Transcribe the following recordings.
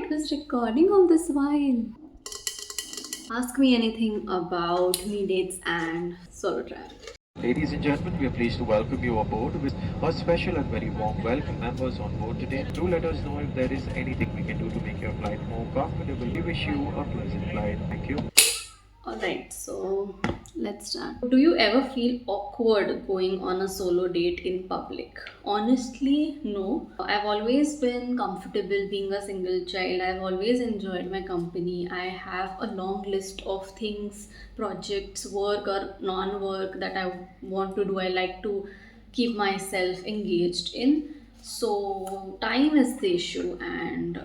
it was recording all this while. Ask me anything about me dates and solo travel. Ladies and gentlemen, we are pleased to welcome you aboard with a special and very warm welcome members on board today. Do let us know if there is anything we can do to make your flight more comfortable. We wish you a pleasant flight. Thank you. Alright, so let's start. Do you ever feel awkward going on a solo date in public? Honestly, no. I've always been comfortable being a single child. I've always enjoyed my company. I have a long list of things, projects, work or non work that I want to do. I like to keep myself engaged in. So, time is the issue, and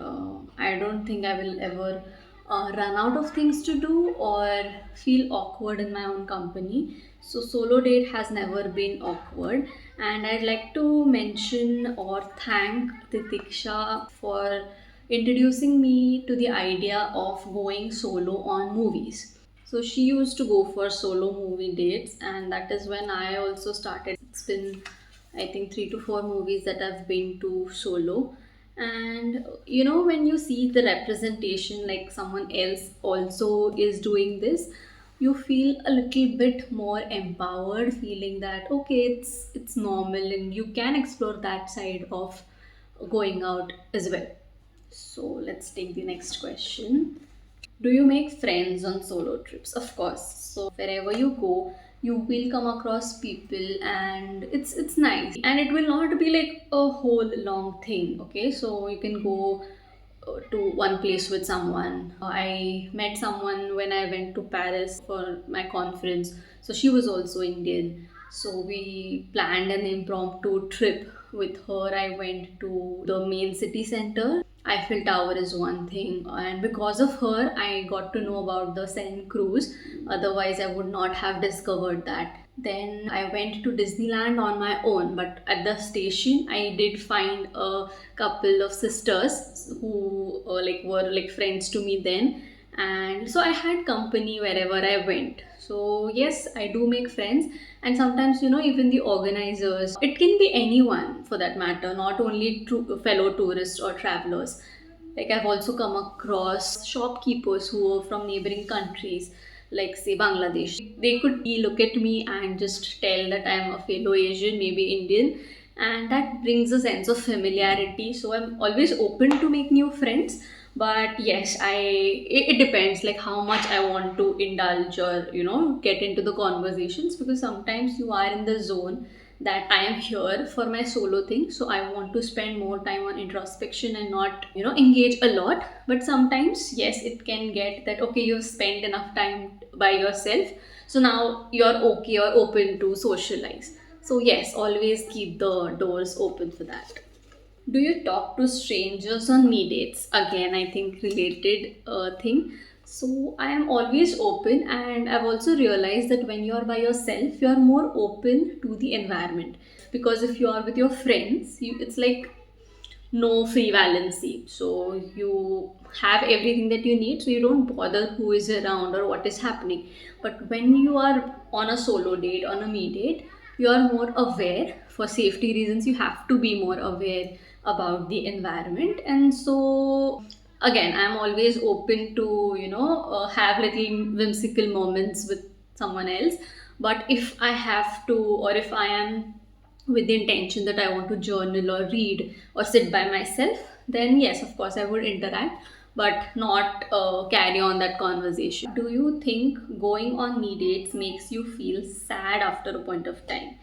I don't think I will ever run out of things to do or feel awkward in my own company. So, solo date has never been awkward, and I'd like to mention or thank Titiksha for introducing me to the idea of going solo on movies. So, she used to go for solo movie dates, and that is when I also started. It's been, I think, 3 to 4 movies that I've been to solo. And when you see the representation, like someone else also is doing this, you feel a little bit more empowered, feeling that okay, it's normal and you can explore that side of going out as well. So let's take the next question. Do you make friends on solo trips? Of course. So wherever you go, you will come across people, and it's nice. And it will not be like a whole long thing. Okay, so you can go to one place with someone. I met someone when I went to Paris for my conference. So she was also Indian. So we planned an impromptu trip with her. I went to the main city center. Eiffel Tower is one thing, and because of her, I got to know about the Seine cruise. Otherwise, I would not have discovered that. Then I went to Disneyland on my own, but at the station, I did find a couple of sisters who were like friends to me then, and so I had company wherever I went. So yes, I do make friends, and sometimes even the organizers. It can be anyone for that matter, not only fellow tourists or travelers. Like I've also come across shopkeepers who are from neighboring countries, like say Bangladesh. They could look at me and just tell that I'm a fellow Asian, maybe Indian, and that brings a sense of familiarity. So I'm always open to make new friends. But yes, it depends like how much I want to indulge or get into the conversations, because sometimes you are in the zone that I am here for my solo thing, so I want to spend more time on introspection and not engage a lot. But sometimes yes, it can get that okay, you've spent enough time by yourself, so now you're okay, you're open to socialize. So yes, always keep the doors open for that. Do you talk to strangers on me dates? Again, I think related thing. So I am always open, and I've also realized that when you're by yourself, you're more open to the environment. Because if you are with your friends, it's like no free valency. So you have everything that you need, so you don't bother who is around or what is happening. But when you are on a solo date, on a me date, you are more aware. For safety reasons, you have to be more aware about the environment. And so again, I'm always open to have little whimsical moments with someone else. But if I have to, or if I am with the intention that I want to journal or read or sit by myself, then yes, of course, I would interact, but not carry on that conversation. Do you think going on me dates makes you feel sad after a point of time?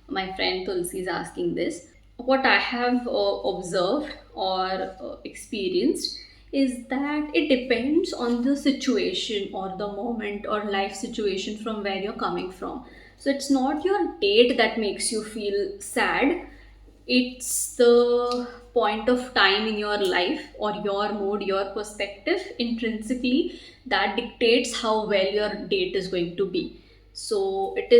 My friend Tulsi is asking this. What I have observed or experienced is that it depends on the situation or the moment or life situation from where you're coming from. So it's not your date that makes you feel sad, it's the point of time in your life or your mood, your perspective intrinsically that dictates how well your date is going to be. So it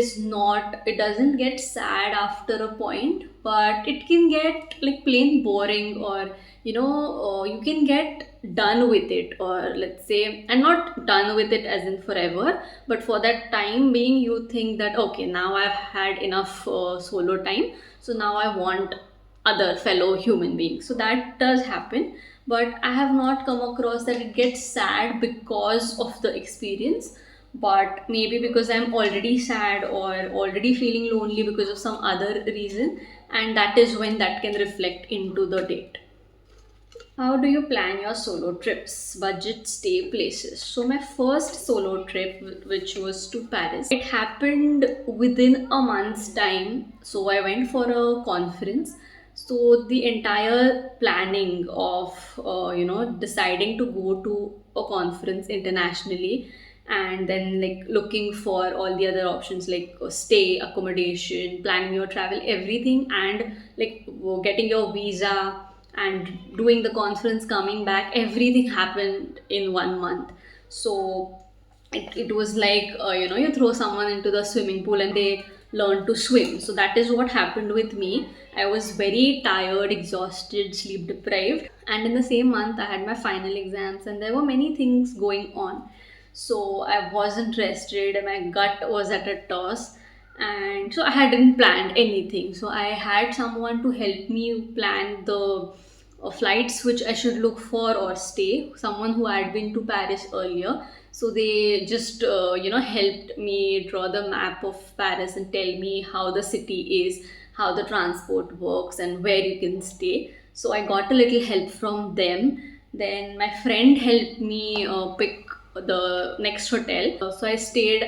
doesn't get sad after a point, but it can get like plain boring, or you can get done with it, or let's say, and not done with it as in forever, but for that time being you think that okay, now I've had enough solo time, so now I want other fellow human beings. So that does happen. but I have not come across that it gets sad because of the experience. But maybe because I'm already sad or already feeling lonely because of some other reason, and that is when that can reflect into the date. How do you plan your solo trips? Budget, stay, places. So my first solo trip, which was to Paris, it happened within a month's time. So I went for a conference. So the entire planning of deciding to go to a conference internationally, and then like looking for all the other options like stay, accommodation, planning your travel, everything, and like getting your visa and doing the conference, coming back, everything happened in 1 month. So it was like you throw someone into the swimming pool and they learn to swim. So that is what happened with me. I was very tired, exhausted, sleep deprived, and in the same month I had my final exams and there were many things going on. So I wasn't rested and my gut was at a toss, and so I hadn't planned anything. So I had someone to help me plan the flights which I should look for or stay, someone who had been to Paris earlier. So they just helped me draw the map of Paris and tell me how the city is, how the transport works, and where you can stay. So I got a little help from them. Then my friend helped me pick the next hotel. So I stayed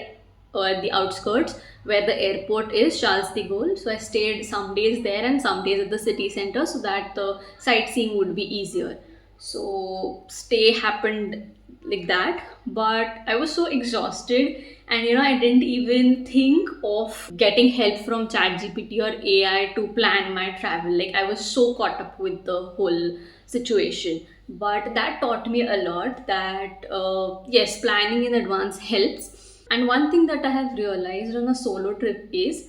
at the outskirts where the airport is, Charles de Gaulle. So I stayed some days there and some days at the city center so that the sightseeing would be easier. So stay happened like that, but I was so exhausted, and I didn't even think of getting help from ChatGPT or AI to plan my travel. Like I was so caught up with the whole situation. But that taught me a lot that yes, planning in advance helps. And one thing that I have realized on a solo trip is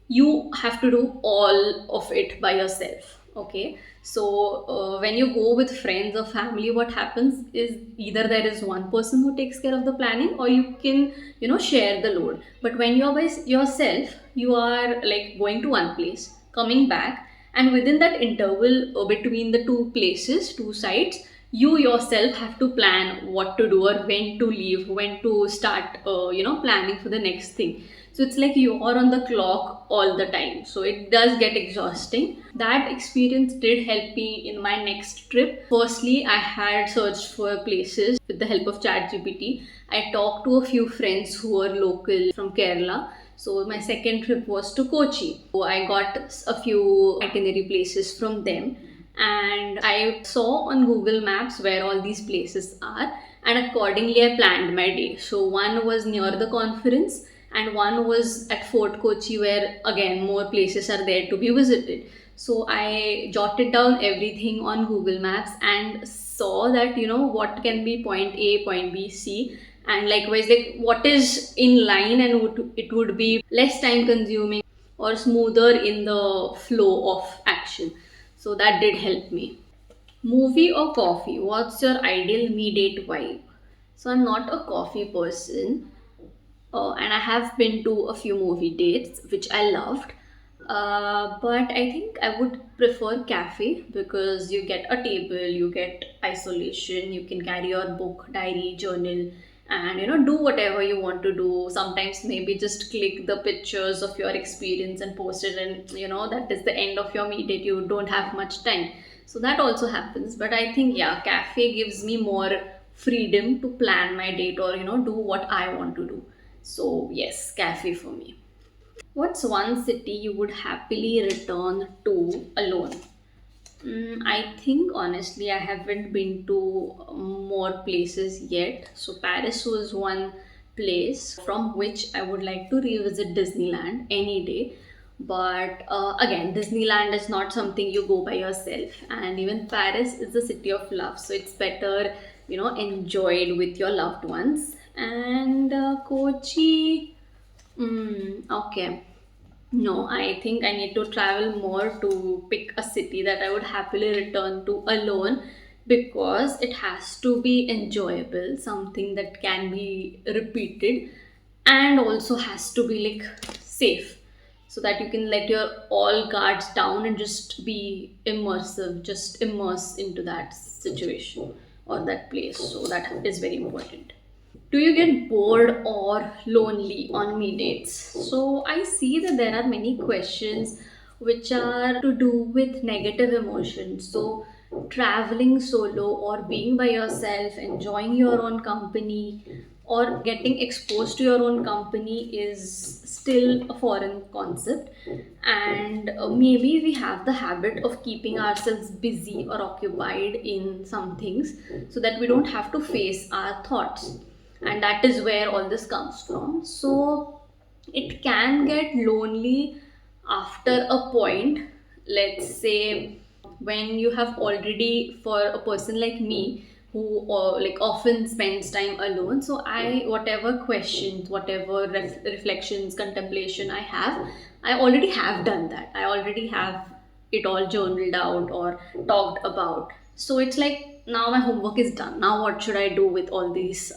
you have to do all of it by yourself. Okay, so when you go with friends or family, what happens is either there is one person who takes care of the planning, or you can share the load. But when you're by yourself, you are like going to one place, coming back, and within that interval between the two places, two sites, you yourself have to plan what to do or when to leave, when to start planning for the next thing. So it's like you are on the clock all the time, so it does get exhausting. That experience did help me in my next trip. Firstly, I had searched for places with the help of ChatGPT. I talked to a few friends who were local from Kerala. So my second trip was to Kochi. So I got a few itinerary places from them, and I saw on Google Maps where all these places are, and accordingly I planned my day. So one was near the conference and one was at Fort Kochi, where again more places are there to be visited. So I jotted down everything on Google Maps and saw that what can be point A, point B, C, and likewise like what is in line and it would be less time consuming or smoother in the flow of action. So that did help me. Movie or coffee? What's your ideal me date vibe? So I'm not a coffee person, and I have been to a few movie dates which I loved. But I think I would prefer cafe because you get a table, you get isolation, you can carry your book, diary, journal, and do whatever you want to do. Sometimes maybe just click the pictures of your experience and post it, and that is the end of your meet date. You don't have much time, so that also happens. But I think yeah, cafe gives me more freedom to plan my date or do what I want to do. So yes, cafe for me. What's one city you would happily return to alone? I think honestly, I haven't been to more places yet. So, Paris was one place from which I would like to revisit Disneyland any day. But again, Disneyland is not something you go by yourself, and even Paris is the city of love. So, it's better, enjoyed with your loved ones. And Kochi. Okay. No, I think I need to travel more to pick a city that I would happily return to alone, because it has to be enjoyable, something that can be repeated, and also has to be like safe. so that you can let your all guards down and just be immersive, just immerse into that situation or that place. So that is very important. Do you get bored or lonely on me dates? So I see that there are many questions which are to do with negative emotions. So traveling solo or being by yourself, enjoying your own company, or getting exposed to your own company is still a foreign concept. And maybe we have the habit of keeping ourselves busy or occupied in some things so that we don't have to face our thoughts, and that is where all this comes from. So it can get lonely after a point. Let's say when you have already, for a person like me who like often spends time alone, so I, whatever questions, whatever reflections, contemplation I have, I already have done that. I already have it all journaled out or talked about. So it's like now my homework is done. Now what should I do with all these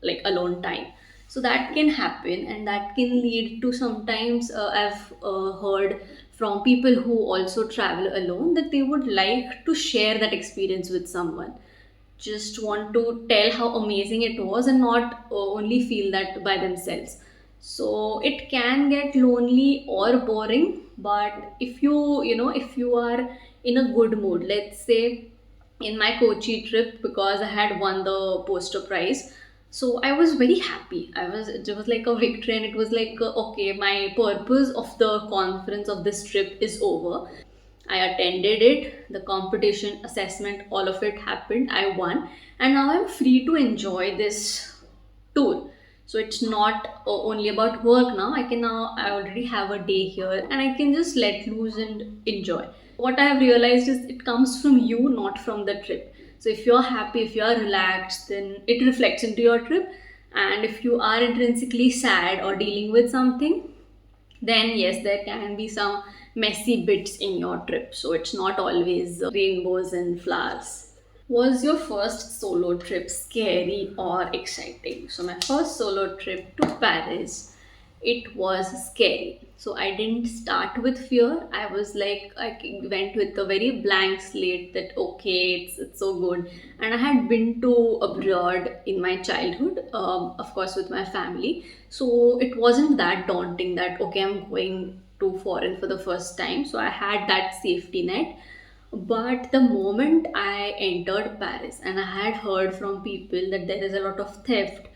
like alone time? So that can happen, and that can lead to sometimes I've heard from people who also travel alone that they would like to share that experience with someone, just want to tell how amazing it was and not only feel that by themselves. So it can get lonely or boring, but if if you are in a good mood, let's say in my Kochi trip, because I had won the poster prize, so I was very happy. It was like a victory, and it was like okay, my purpose of the conference of this trip is over. I attended it, the competition, assessment, all of it happened. I won, and now I'm free to enjoy this tour. So it's not only about work now. I already have a day here, and I can just let loose and enjoy. What I have realized is it comes from you, not from the trip. So if you're happy, if you're relaxed, then it reflects into your trip. And if you are intrinsically sad or dealing with something, then yes, there can be some messy bits in your trip. So it's not always rainbows and flowers. Was your first solo trip scary or exciting? So my first solo trip to Paris, it was scary. So I didn't start with fear. I was like, went with a very blank slate that okay, it's so good. And I had been to abroad in my childhood, of course with my family. So it wasn't that daunting that okay, I'm going to foreign for the first time. So I had that safety net. But the moment I entered Paris, and I had heard from people that there is a lot of theft,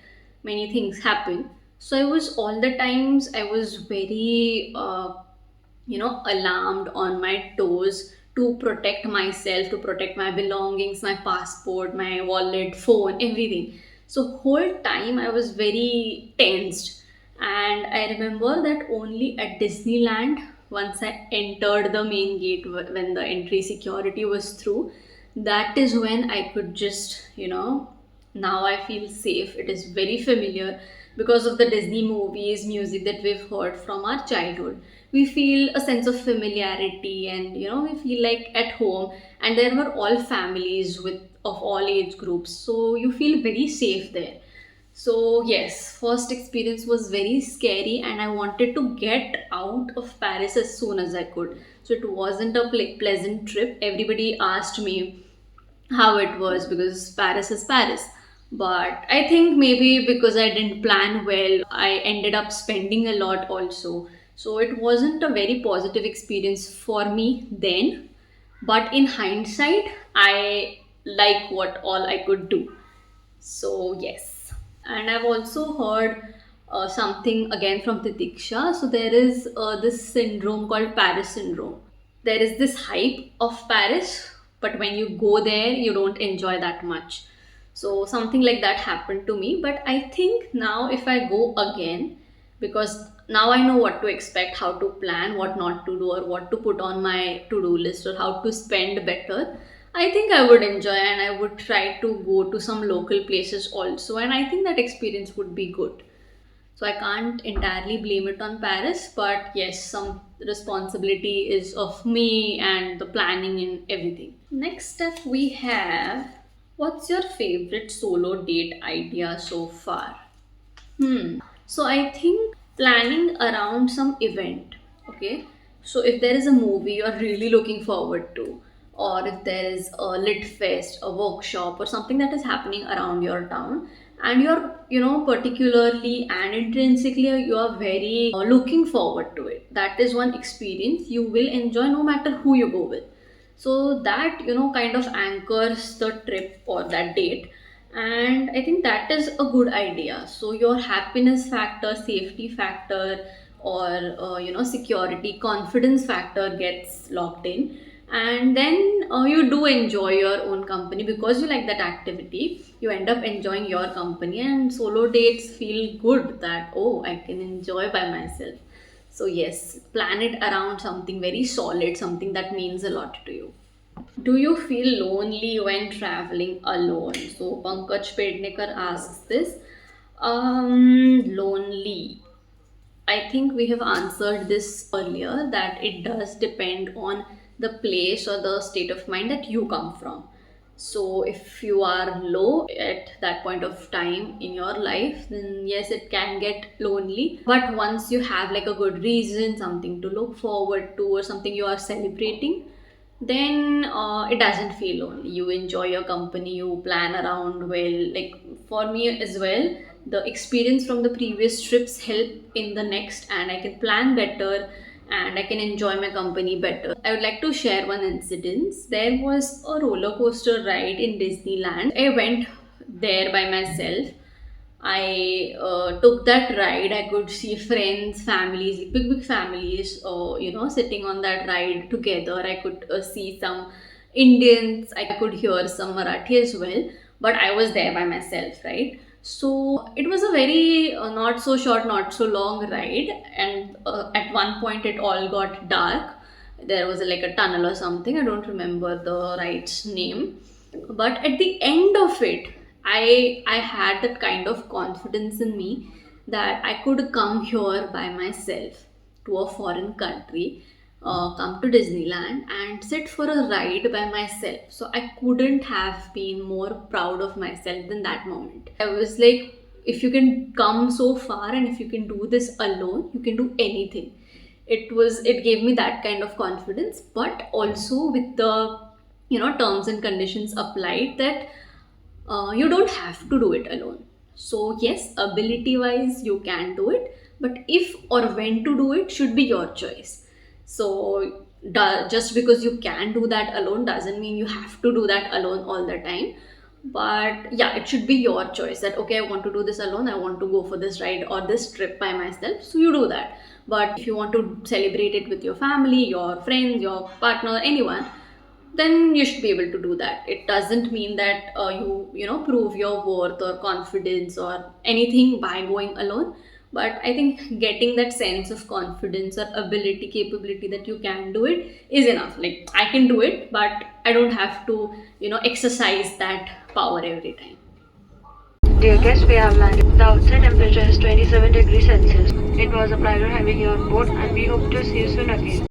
many things happen. So I was all the times I was very alarmed, on my toes to protect myself, to protect my belongings, my passport, my wallet, phone, everything. So whole time I was very tensed. And I remember that only at Disneyland, once I entered the main gate, when the entry security was through, that is when I could just, now I feel safe. It is very familiar because of the Disney movies, music that we've heard from our childhood. We feel a sense of familiarity, and we feel like at home. And there were all families with of all age groups, so you feel very safe there. So yes, first experience was very scary, and I wanted to get out of Paris as soon as I could. So it wasn't a pleasant trip. Everybody asked me how it was because Paris is Paris. But I think maybe because I didn't plan well, I ended up spending a lot also. So it wasn't a very positive experience for me then. But in hindsight, I like what all I could do. So yes, and I've also heard something again from Titiksha. So there is this syndrome called Paris syndrome. There is this hype of Paris, but when you go there, you don't enjoy that much. So something like that happened to me. But I think now if I go again, because now I know what to expect, how to plan, what not to do, or what to put on my to-do list, or how to spend better. I think I would enjoy, and I would try to go to some local places also, and I think that experience would be good. So I can't entirely blame it on Paris, but yes, some responsibility is of me and the planning and everything. Next up, we have, what's your favorite solo date idea so far? So I think planning around some event. Okay, so if there is a movie you're really looking forward to, or if there is a lit fest, a workshop, or something that is happening around your town, and you're, particularly and intrinsically you are very looking forward to it, that is one experience you will enjoy no matter who you go with. So that, kind of anchors the trip or that date. And I think that is a good idea. So your happiness factor, safety factor, or security, confidence factor gets locked in. And then you do enjoy your own company because you like that activity. You end up enjoying your company, and solo dates feel good, that oh, I can enjoy by myself. So yes, plan it around something very solid, something that means a lot to you. Do you feel lonely when traveling alone? So Pankaj Pednekar asks this. Lonely. I think we have answered this earlier, that it does depend on the place or the state of mind that you come from. So if you are low at that point of time in your life, then yes, it can get lonely. But once you have like a good reason, something to look forward to, or something you are celebrating, then it doesn't feel lonely. You enjoy your company, you plan around well. Like for me as well, the experience from the previous trips help in the next, and I can plan better and I can enjoy my company better. I would like to share one incident. There was a roller coaster ride in Disneyland. I went there by myself. I took that ride. I could see friends, families, like big families, sitting on that ride together. I could see some Indians. I could hear some Marathi as well. But I was there by myself, right? So it was a very not so short, not so long ride. And at one point, it all got dark. There was like a tunnel or something. I don't remember the ride's name, but at the end of it, I had that kind of confidence in me that I could come here by myself to a foreign country, come to Disneyland and sit for a ride by myself. So I couldn't have been more proud of myself than that moment. I was like, if you can come so far and if you can do this alone, you can do anything. It gave me that kind of confidence, but also with the terms and conditions applied, that you don't have to do it alone. So yes, ability wise you can do it, but if or when to do it should be your choice. So just because you can do that alone doesn't mean you have to do that alone all the time. But yeah, it should be your choice, that okay, I want to do this alone, I want to go for this ride or this trip by myself, so you do that. But if you want to celebrate it with your family, your friends, your partner, anyone, then you should be able to do that. It doesn't mean that you prove your worth or confidence or anything by going alone. But I think getting that sense of confidence or ability, capability that you can do it is enough. Like I can do it, but I don't have to exercise that power every time. Dear guests, we have landed. The outside temperature is 27 degrees Celsius. It was a pleasure having you on board, and we hope to see you soon again.